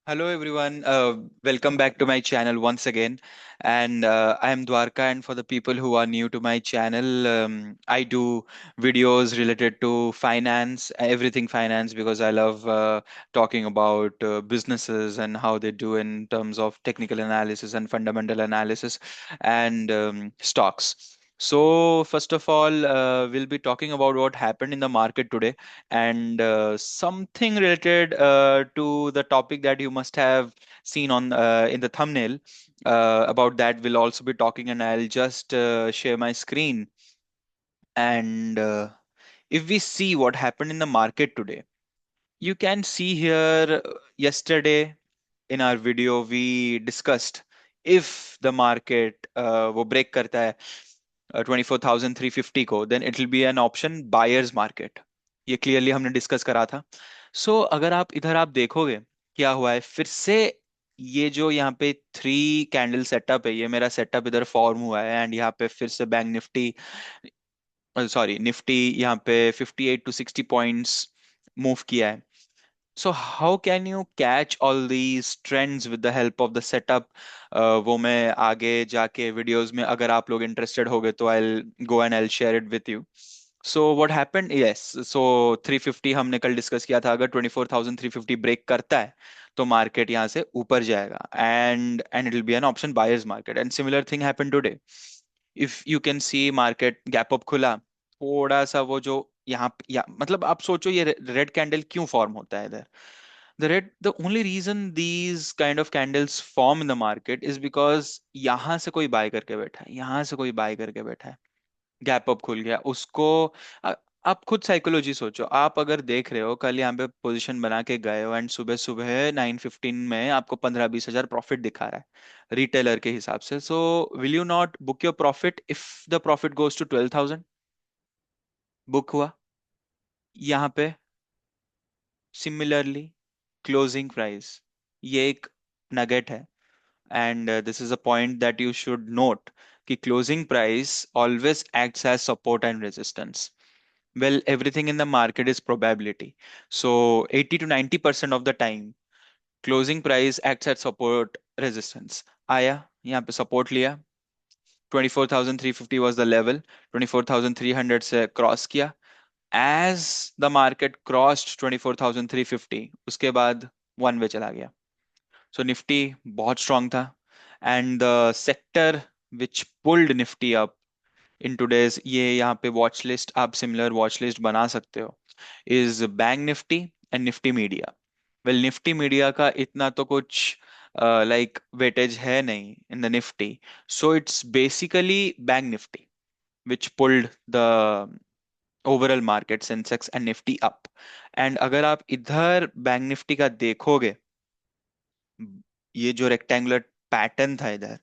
Hello everyone, welcome back to my channel once again. And I am Dwarka, and for the people who are new to my channel, I do videos related to finance, everything finance, because I love talking about businesses and how they do in terms of technical analysis and fundamental analysis and stocks. So, first of all, we'll be talking about what happened in the market today and something related to the topic that you must have seen on in the thumbnail. About that, we'll also be talking, and I'll just share my screen. And if we see what happened in the market today, you can see here yesterday in our video we discussed if the market वो break करता है 24,350 को, then it will be an option buyers market. ये clearly हमने discuss करा था. सो अगर आप इधर आप देखोगे क्या हुआ है फिर से. ये जो यहाँ पे थ्री कैंडल सेटअप है, ये मेरा सेटअप इधर फॉर्म हुआ है एंड यहाँ पे फिर से बैंक निफ्टी, सॉरी निफ्टी, यहाँ पे 58 to 60 पॉइंट्स मूव किया है. So how can you catch all these trends with the help of the setup? वो मैं आगे जाके वीडियोस में अगर आप लोग इंटरेस्टेड होगे तो I'll go and I'll share it with you. So what happened? Yes, so 350 हमने कल डिस्कस किया था, अगर 24,350 ब्रेक करता है तो मार्केट यहाँ से ऊपर जाएगा and it will be an option buyers market, and similar thing happened today. If you can see market gap up खुला थोड़ा सा, वो जो यहाँ मतलब आप सोचो ये रेड कैंडल क्यों फॉर्म होता है इधर. The only reason these kind of candles form in the market is because यहाँ से कोई बाय करके बैठा है, यहाँ से कोई बाय करके बैठा है, गैप अप खुल गया उसको. अ- आप खुद साइकोलॉजी सोचो. आप अगर देख रहे हो कल यहाँ पे पोजीशन बना के गए हो एंड सुबह सुबह 9:15 में आपको 15-20 हजार प्रॉफिट दिखा रहा है रिटेलर के हिसाब से. So will you not book your profit if the profit goes to 12,000? Book हुआ यहाँ पे. सिमिलरली क्लोजिंग प्राइस, ये एक नगेट है and this is a point that you should note कि closing price always acts as support and resistance. Well, everything in the market is probability. So 80 to 90% of the time, closing price acts at support resistance. आया यहाँ पे support लिया, 24,350 was the level, 24,300 से cross किया. As the market crossed 24,350, उसके बाद one way चला गया. So निफ्टी बहुत स्ट्रांग था and the sector which pulled nifty up in today's, ये यहाँ पे वॉच लिस्ट, आप सिमिलर वॉच लिस्ट बना सकते हो, is bank Nifty and Nifty media. Well Nifty media का इतना तो कुछ लाइक वेटेज है नहीं in the Nifty. So it's basically bank Nifty which pulled the overall market Sensex and Nifty up. And अगर आप इधर बैंक निफ्टी का देखोगे, ये जो रेक्टेंगुलर पैटर्न था इधर,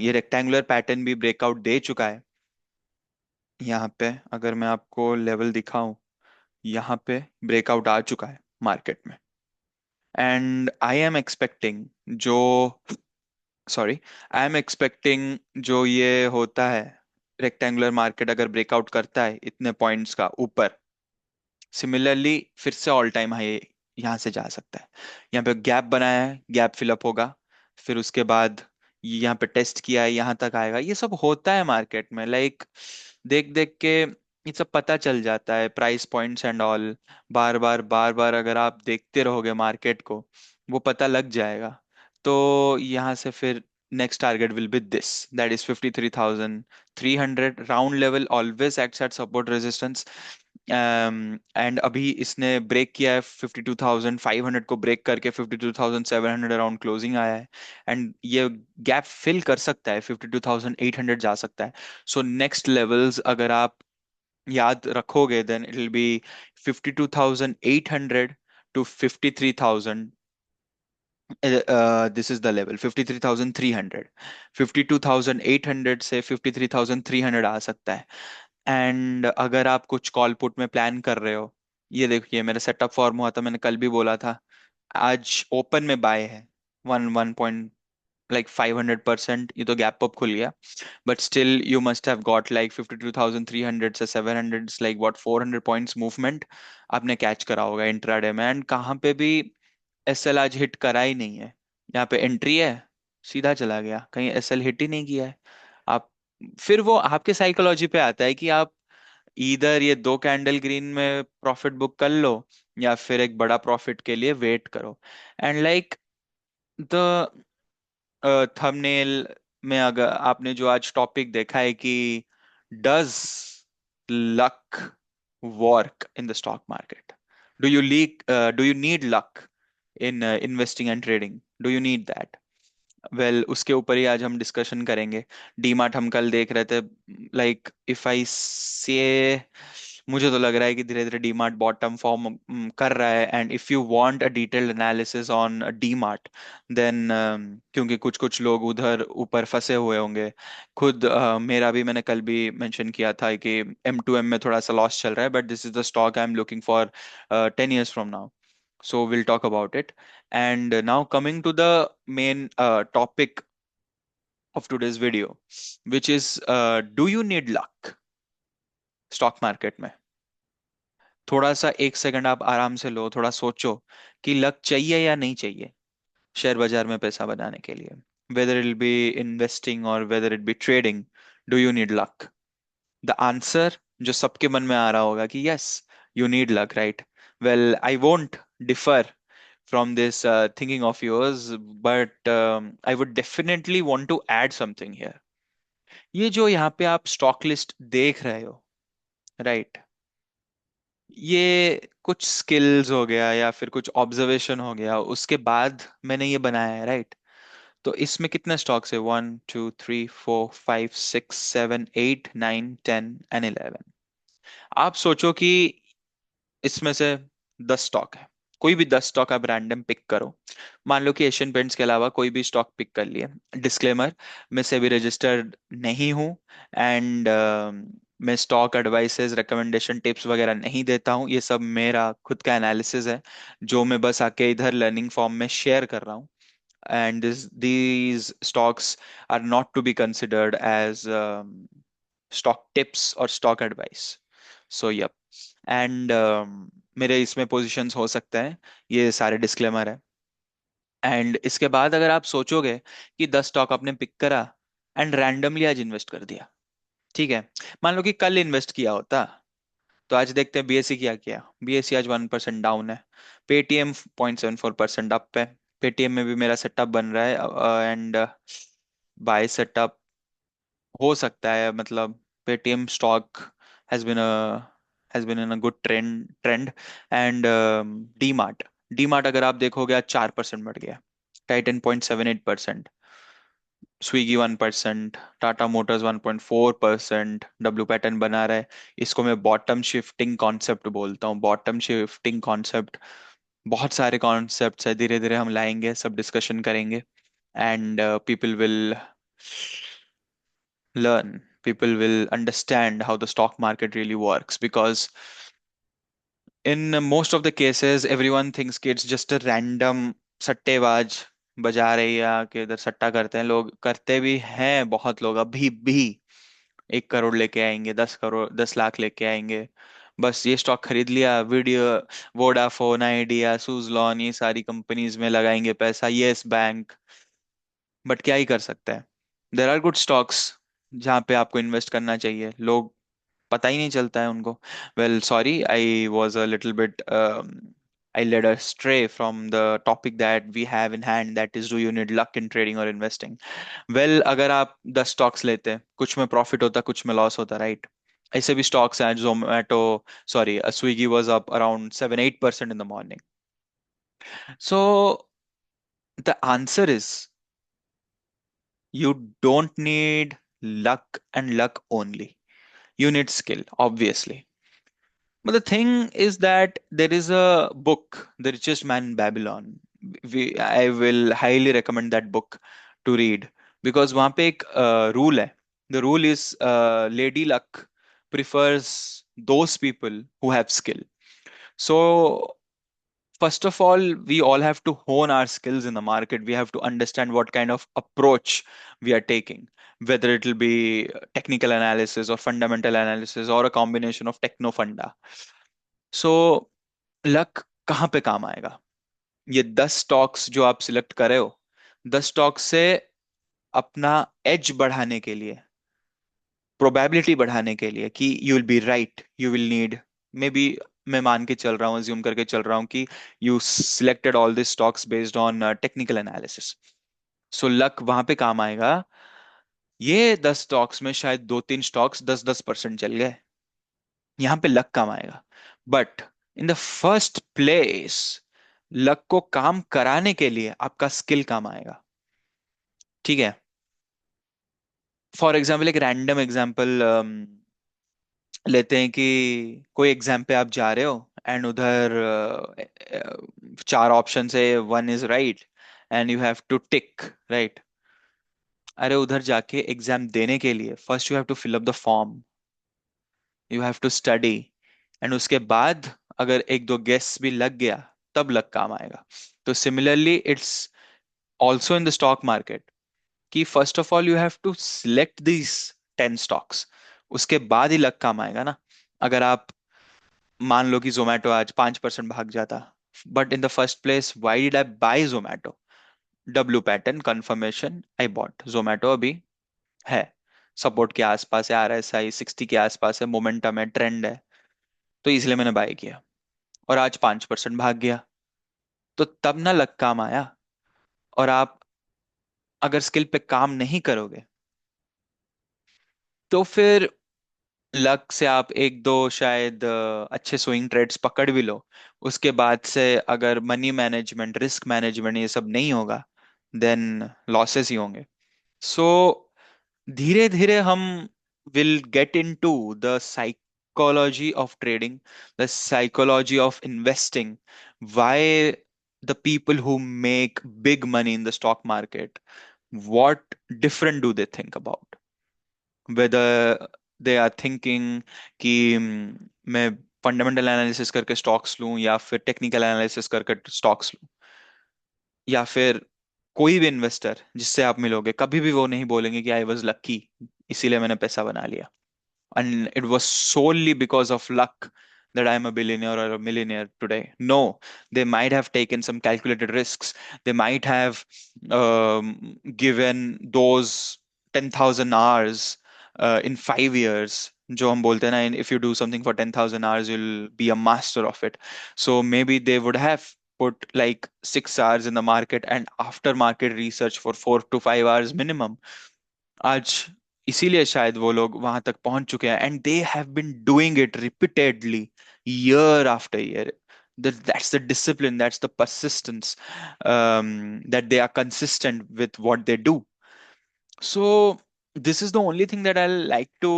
ये रेक्टेंगुलर पैटर्न भी ब्रेकआउट दे चुका है. यहाँ पे अगर मैं आपको लेवल दिखाऊं, यहाँ पे ब्रेकआउट आ चुका है मार्केट में. एंड आई एम एक्सपेक्टिंग जो, सॉरी, आई एम एक्सपेक्टिंग जो ये होता है, रेक्टेंगुलर मार्केट अगर ब्रेकआउट करता है इतने पॉइंट्स का ऊपर, सिमिलरली फिर से ऑल टाइम हाई यहाँ से जा सकता है. यहाँ पे गैप बनाया है, गैप फिलअप होगा, फिर उसके बाद ये यहाँ पे टेस्ट किया है, यहाँ तक आएगा. ये सब होता है मार्केट में, लाइक देख देख के ये सब पता चल जाता है, प्राइस पॉइंट्स एंड ऑल. बार बार अगर आप देखते रहोगे मार्केट को, वो पता लग जाएगा. तो यहाँ से फिर next target will be this, that is 53,300. Round level always acts at support resistance. And अभी इसने ब्रेक किया है 52,500 को, ब्रेक करके 52,700 अराउंड क्लोजिंग आया है. एंड ये गैप फिल कर सकता है, 52,800 जा सकता है. सो नेक्स्ट लेवल्स अगर आप याद रखोगे, then it will be 52,800 to 53,000. This is the level 53,300. 52,800 से 53,300 आ सकता है. एंड अगर आप कुछ कॉल पुट में प्लान कर रहे हो, ये देखिए मेरा सेटअप फॉर्म हुआ था, मैंने कल भी बोला था, आज ओपन में बाय है वन पॉइंट लाइक 500%. ये तो गैप अप खुल गया, but still you must have got like 52,300 से 700, लाइक व्हाट 400 पॉइंट्स मूवमेंट आपने कैच करा होगा इंट्राडे में. एंड कहाँ पे भी एसएल आज हिट करा ही नहीं है, यहाँ पे एंट्री है, सीधा चला गया, कहीं एसएल हिट ही नहीं किया है। आप फिर वो आपके साइकोलॉजी पे आता है कि आप इधर ये दो कैंडल ग्रीन में प्रॉफिट बुक कर लो, या फिर एक बड़ा प्रॉफिट के लिए वेट करो। एंड लाइक द थंबनेल में अगर आपने जो आज टॉपिक देखा है कि does luck work in the stock market, do you need luck in investing and trading, do you need that? Well उसके ऊपर ही आज हम डिस्कशन करेंगे। डीमार्ट हम कल देख रहे थे, लाइक इफ आई से, मुझे तो लग रहा है कि धीरे धीरे डीमार्ट बॉटम फॉर्म कर रहा है। And if you want a detailed analysis on DMart, then क्योंकि कुछ कुछ लोग उधर ऊपर फंसे हुए होंगे, खुद मेरा भी, मैंने कल भी मेंशन किया था कि M2M में थोड़ा सा लॉस चल रहा है, but this is the stock I am looking for 10 years from now. So we'll talk about it. And now coming to the main topic of today's video, which is do you need luck stock market में? थोड़ा सा एक second आप आराम से लो, थोड़ा सोचो कि लक चाहिए या नहीं चाहिए शेयर बाजार में पैसा बनाने के लिए। वेदर इट बी इन्वेस्टिंग और whether it be trading, do you need luck? The answer जो सबके मन में आ रहा होगा कि yes, you need luck, right? Well I won't differ from this thinking of yours, but I would definitely want to add something here. ये जो यहाँ पे आप स्टॉक लिस्ट देख रहे हो, राइट, ये कुछ स्किल्स हो गया या फिर कुछ ऑब्जर्वेशन हो गया, उसके बाद मैंने ये बनाया है, राइट? तो इसमें कितने स्टॉक्स है? 1 2 3 4 5 6 7 8 9 10 and 11। आप सोचो कि इसमें से 10 स्टॉक है, कोई भी 10 स्टॉक आप रैंडम पिक करो। मान लो कि एशियन पेंट्स के अलावा कोई भी स्टॉक पिक कर लिए। डिस्क्लेमर, मैं सेबी रजिस्टर्ड नहीं हूँ, एंड मैं स्टॉक एडवाइसेस, रिकमेंडेशन, टिप्स वगैरह नहीं देता हूँ। ये सब मेरा खुद का एनालिसिस है, जो मैं बस आके इधर लर्निंग फॉर्म में शेयर कर रहा हूँ। And these stocks are not to be considered as stock tips or stock advice. So yep. And मेरे इसमें पोजीशंस हो सकते हैं, ये सारे डिस्क्लेमर है। एंड इसके बाद अगर आप सोचोगे कि 10 स्टॉक आपने पिक करा एंड रैंडमली आज इन्वेस्ट कर दिया, ठीक है, मान लो कि कल इन्वेस्ट किया होता, तो आज देखते हैं बीएससी क्या किया। बीएससी आज 1% डाउन है, पेटीएम 0.74% अप है। पेटीएम में भी मेरा सेटअप बन रहा है, एंड बाय सेटअप हो सकता है, मतलब Paytm stock has been has been in a good trend. And DMart, DMart अगर आप देखोगे आज 4% बढ़ गया, टाइटन 0.78%, स्विगी 1%, टाटा मोटर्स 1.4%, डब्ल्यू पैटर्न बना रहा है। इसको मैं बॉटम शिफ्टिंग कॉन्सेप्ट बोलता हूँ, बॉटम शिफ्टिंग कॉन्सेप्ट। बहुत सारे कॉन्सेप्ट्स है, धीरे धीरे हम लाएंगे, सब डिस्कशन करेंगे। And people will learn, people will understand how the stock market really works, because in most of the cases everyone thinks कि it's just a random सट्टेबाज बजा रहे हैं, या कि इधर सट्टा करते हैं। लोग करते भी हैं, बहुत लोग अभी भी 1 करोड़ लेके आएंगे, 10 करोड़, 10 लाख लेके आएंगे, बस ये स्टॉक खरीद लिया, वीडियो, वोडाफोन आइडिया, सुजलॉन, ये सारी कंपनीज में लगाएंगे पैसा, यस बैंक। बट क्या ही कर सकते हैं, देर आर गुड स्टॉक्स जहाँ पे आपको इन्वेस्ट करना चाहिए, लोग पता ही नहीं चलता है उनको। Well sorry, I was a little bit, I led astray from the topic that we have in hand, that is, do you need luck in trading or investing? Well, अगर आप 10 स्टॉक्स लेते, कुछ में प्रॉफिट होता, कुछ में loss होता, right? ऐसे भी स्टॉक्स हैं, Zomato, sorry, Swiggy was up around 7-8% in the morning. So the answer is, you don't need luck and luck only. You need skill, obviously. But the thing is that there is a book, The Richest Man in Babylon. I will highly recommend that book to read, because वहाँ पे एक rule है. The rule is Lady Luck prefers those people who have skill. So first of all, we all have to hone our skills in the market. We have to understand what kind of approach we are taking, whether it will be technical analysis or fundamental analysis or a combination of techno funda. So luck कहाँ पे काम आएगा? ये 10 stocks जो आप select कर रहे हो, 10 स्टॉक्स से अपना एज बढ़ाने के लिए, प्रोबेबिलिटी बढ़ाने के लिए कि you will be right, you will need, may be, मैं मान के चल रहा हूँ, अज्यूम करके चल रहा हूँ कि you selected all this stocks based on technical analysis, so luck वहां पे काम आएगा। ये 10 स्टॉक्स में शायद 2-3 स्टॉक्स 10-10% चल गए, यहाँ पे लक काम आएगा। But in the first place, luck को काम कराने के लिए आपका स्किल काम आएगा। ठीक है। फॉर एग्जाम्पल, एक रैंडम एग्जाम्पल लेते हैं कि कोई एग्जाम पे आप जा रहे हो, एंड उधर 4 ऑप्शन है, one is right and you have to tick right. अरे उधर जाके एग्जाम देने के लिए first you have to fill up the form, you have to study, and उसके बाद अगर एक दो गेस भी लग गया, तब लग काम आएगा। तो similarly it's also in the stock market, कि first of all you have to select these 10 stocks, उसके बाद ही लग काम आएगा ना। अगर आप मान लो कि जोमेटो आज 5% भाग जाता, but in the first place why did I buy Zomato? W pattern confirmation, I bought Zomato, अभी है सपोर्ट के आसपास है, RSI 60 के आसपास है, मोमेंटम है, ट्रेंड है, तो इसलिए मैंने बाय किया, और आज 5% भाग गया, तो तब ना लग काम आया। और आप अगर स्किल पे काम नहीं करोगे, तो फिर लक से आप एक दो शायद अच्छे स्विंग ट्रेड्स पकड़ भी लो, उसके बाद से अगर मनी मैनेजमेंट, रिस्क मैनेजमेंट ये सब नहीं होगा, देन लॉसेस ही होंगे। सो धीरे धीरे हम will get into the psychology of trading, the psychology of investing, why the people who make big money in the stock market, what different do they think about, whether they are thinking कि मैं fundamental analysis करके stocks लूं, या फिर technical analysis करके stocks लूं, या फिर कोई भी इन्वेस्टर जिससे आप मिलोगे कभी भी वो नहीं बोलेंगे कि आई वॉज लक्की, इसीलिए मैंने पैसा बना लिया, and it was solely because of luck that I'm a billionaire or a millionaire today. No, they might have taken some calculated risks. They might have given those 10,000 hours in 5 years. जो हम बोलते हैं ना, if you do something for 10,000 hours, you'll be a master of it. So maybe they would have put like 6 hours in the market and after market research for 4 to 5 hours minimum. आज इसीलिए शायद वो लोग वहां तक पहुंच चुके हैं, and they have been doing it repeatedly, year after year. That's the discipline, that's the persistence, that they are consistent with what they do. So this is the only thing that I like to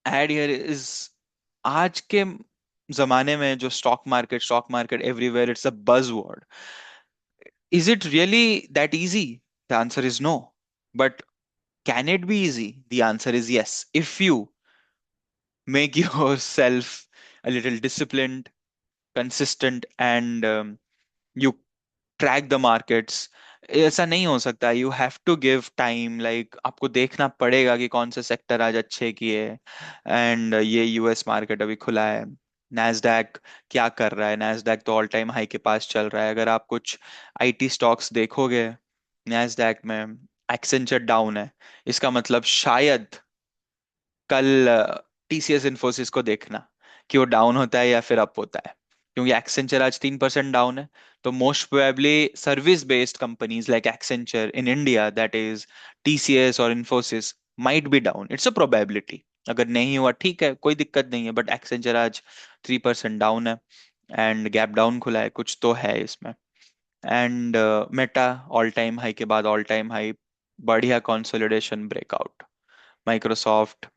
add here is, आज के जमाने में जो stock market everywhere, it's a buzzword. Is it really that easy? The answer is no. But can it be easy? The answer is yes. If you make yourself a little disciplined, consistent, and you track the markets, ऐसा नहीं हो सकता। You have to give time, like आपको देखना पड़ेगा कि कौन से सेक्टर आज अच्छे किए, एंड ये यूएस मार्केट अभी खुला है, नैस्डैक क्या कर रहा है, नैस्डैक तो ऑल टाइम हाई के पास चल रहा है। अगर आप कुछ आईटी स्टॉक्स देखोगे नैस्डैक में, एक्सेंचर डाउन है, इसका मतलब शायद कल TCS इन्फोसिस को देखना कि वो डाउन होता है या फिर अप होता है, क्योंकि एक्सेंचर आज 3% डाउन है। तो most probably service based companies like Accenture in India, that is TCS और Infosys, might be down, it's a probability. अगर नहीं हुआ ठीक है, कोई दिक्कत नहीं है, बट एक्सेंचर आज 3% डाउन है, एंड गैप डाउन खुला है, कुछ तो है इसमें। And Meta all time high के बाद ऑल टाइम हाई, बढ़िया कंसोलिडेशन ब्रेकआउट। माइक्रोसॉफ्ट,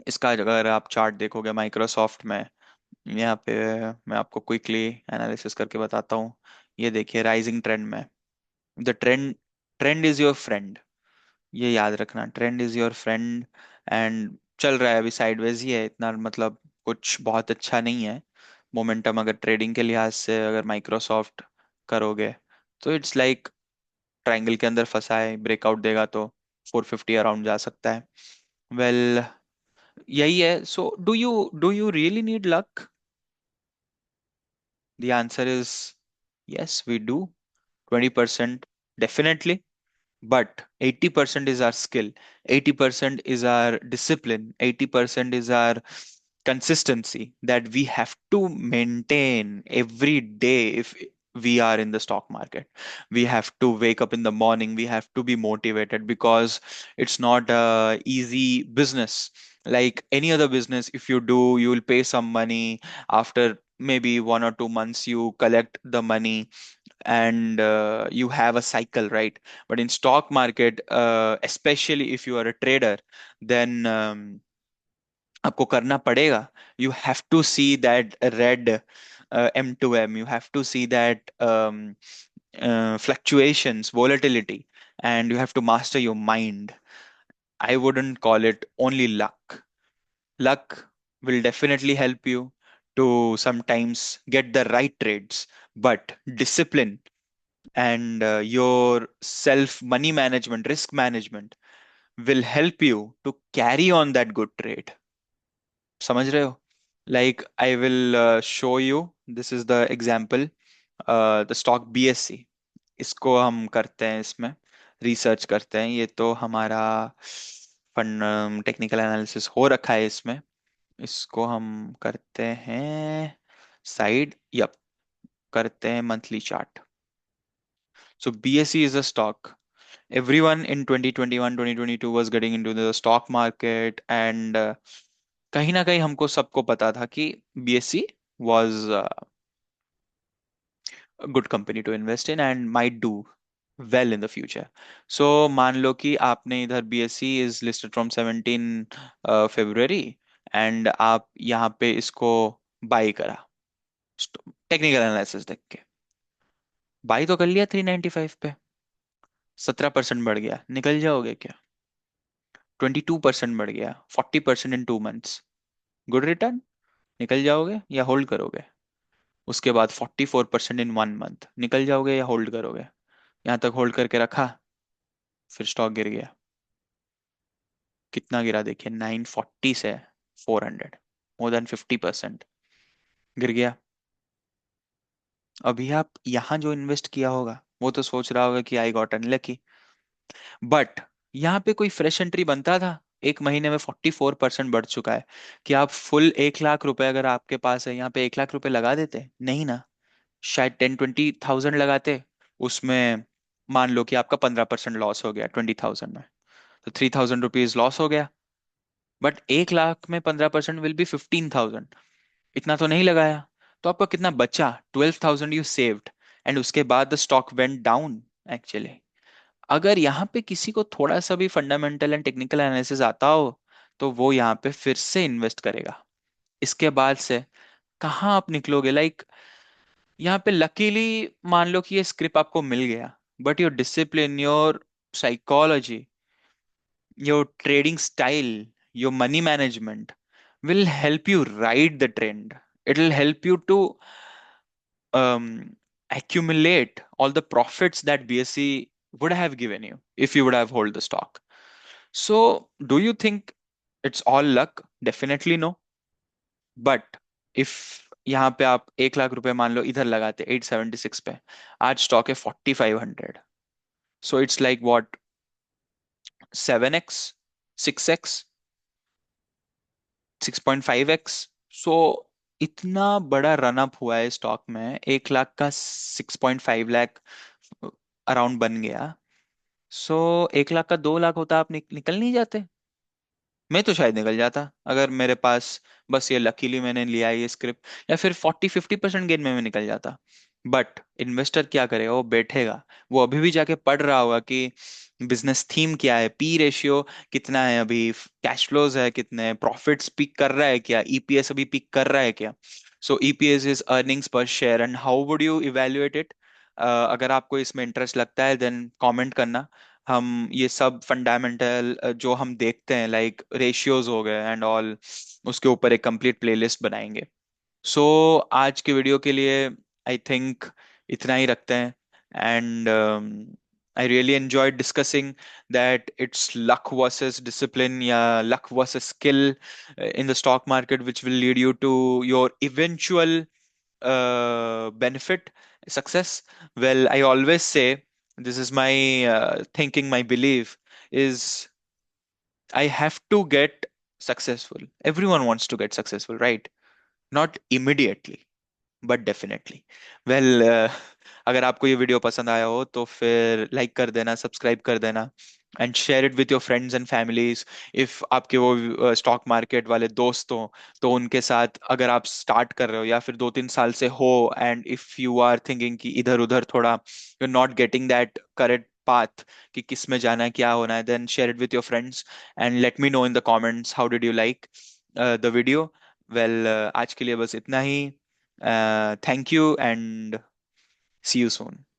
इसका अगर आप चार्ट देखोगे माइक्रोसॉफ्ट में, यहाँ पे मैं आपको क्विकली एनालिसिस करके बताता हूँ। ये देखिए राइजिंग ट्रेंड में, the trend, trend is your friend, ये याद रखना, trend is your friend. And चल रहा है अभी साइडवेज ही है, इतना मतलब कुछ बहुत अच्छा नहीं है मोमेंटम। अगर ट्रेडिंग के लिहाज से अगर माइक्रोसॉफ्ट करोगे, तो इट्स लाइक ट्रायंगल के अंदर फंसा है, ब्रेकआउट देगा तो 450 अराउंड जा सकता है। वेल, यही है। So do you really need luck? The answer is Yes, we do. 20% definitely. But 80% is our skill, 80% is our discipline, 80% is our consistency that we have to maintain every day if we are in the stock market. We have to wake up in the morning, we have to be motivated because it's not a easy business. Like any other business, if you do, you will pay some money. After maybe 1 or 2 months, you collect the money and you have a cycle, right? But in stock market, especially if you are a trader, then आपको करना पड़ेगा. You have to see that red M2M. You have to see that fluctuations, volatility, and you have to master your mind. I wouldn't call it only luck. Luck will definitely help you to sometimes get the right trades, but discipline and your self money management, risk management will help you to carry on that good trade. समझ रहे हो? Like I will show you. This is the example. The stock BSC. इसको हम करते हैं, इसमें research करते हैं. ये तो हमारा फंड टेक्निकल एनालिसिस हो रखा है इसमें. इसको हम करते हैं साइड. यप, करते हैं monthly chart. So BSE is a stock. Everyone in 2021 2022 was getting into the stock market, and कहीं ना कहीं हमको सबको पता था कि BSE was a good company to invest in and might do well in the future. So मान लो कि आपने इधर BSE is listed from 17 February, and आप यहाँ पे इसको बाई करा टेक्निकल एनालिसिस देख के. बाई तो कर लिया 395 पे. 17% बढ़ गया, निकल जाओगे क्या? 22% बढ़ गया, 40% इन 2 मंथ्स. Good return. निकल जाओगे या होल्ड करोगे? उसके बाद 44% इन 1 मंथ. निकल जाओगे या होल्ड करोगे? यहाँ तक होल्ड करके रखा, फिर स्टॉक गिर गया. कितना गिरा देखिए, 940 से 400. मोर देन 50% गिर गया. अभी आप यहाँ जो इन्वेस्ट किया होगा वो तो सोच रहा होगा कि आई गॉट अनलकी. बट यहाँ पे कोई फ्रेश एंट्री बनता था? 1 महीने में 44% बढ़ चुका है. कि आप फुल 1 लाख रुपए अगर आपके पास है, यहाँ पे 1 लाख रुपए लगा देते? नहीं ना. शायद 10-20 थाउजेंड लगाते. उसमें मान लो कि आपका 15% लॉस हो गया 20,000 में, तो 3,000 रुपीज लॉस हो गया. बट 1 लाख में 15% विल बी 15,000. इतना तो नहीं लगाया. तो आपका कितना बचा? 12,000 यू सेव्ड. एंड उसके बाद the stock went down actually. अगर यहाँ पे किसी को थोड़ा सा भी फंडामेंटल एंड टेक्निकल एनालिसिस आता हो, तो वो यहाँ पे फिर से इन्वेस्ट करेगा. इसके बाद से कहाँ आप निकलोगे? लाइक यहाँ पे लकीली मान लो कि ये स्क्रिप्ट आपको मिल गया, but your discipline, your psychology, your trading style, your money management will help you ride the trend. It will help you to um, accumulate all the profits that BSE would have given you if you would have hold the stock. So, do you think it's all luck? Definitely no. But if यहाँ पे आप 1 लाख रुपए मान लो इधर लगाते 876 पे, आज stock है 4,500. So it's like what, 7x, 6x, 6.5x. सो इतना बड़ा रन अप हुआ है स्टॉक में. 1 लाख का 6.5 लाख अराउंड बन गया. सो 1 लाख का 2 लाख होता, आप निकल नहीं जाते? मैं तो शायद निकल जाता अगर मेरे पास बस ये लकीली मैंने लिया है ये स्क्रिप्ट. या फिर 40-50% गेन में मैं निकल जाता. बट इन्वेस्टर क्या करेगा? वो बैठेगा, वो अभी भी जाके पढ़ रहा होगा कि बिजनेस थीम क्या है, पी रेशियो कितना है, अभी कैश फ्लोज है कितने, प्रॉफिट्स पिक कर रहा है क्या, ईपीएस अभी पिक कर रहा है क्या. सो ईपीएस इज अर्निंग्स पर share. And how would you evaluate it? अगर आपको इसमें इंटरेस्ट लगता है देन कमेंट करना. हम ये सब फंडामेंटल जो हम देखते हैं लाइक रेशियोज हो गए एंड ऑल, उसके ऊपर एक कंप्लीट प्लेलिस्ट बनाएंगे. सो आज के वीडियो के लिए आई थिंक इतना ही रखते हैं. And I really enjoyed discussing that it's luck versus discipline या luck versus skill in the stock market which will lead you to your eventual benefit. Success? Well, I always say this is my thinking, my belief is I have to get successful. Everyone wants to get successful, right? Not immediately, but definitely well अगर आपको ये video पसंद आया हो तो फिर like कर देना, सब्सक्राइब कर देना and share it with your friends and families. If आपके वो स्टॉक मार्केट वाले दोस्त हो तो उनके साथ अगर आप स्टार्ट कर रहे हो या फिर 2-3 साल से हो, and if you are thinking कि इधर उधर थोड़ा you not getting that correct path कि किस में जाना है क्या होना है, then share it with your friends and let me know in the comments how did you like the video. Well, आज के लिए बस इतना ही। Thank you and see you soon.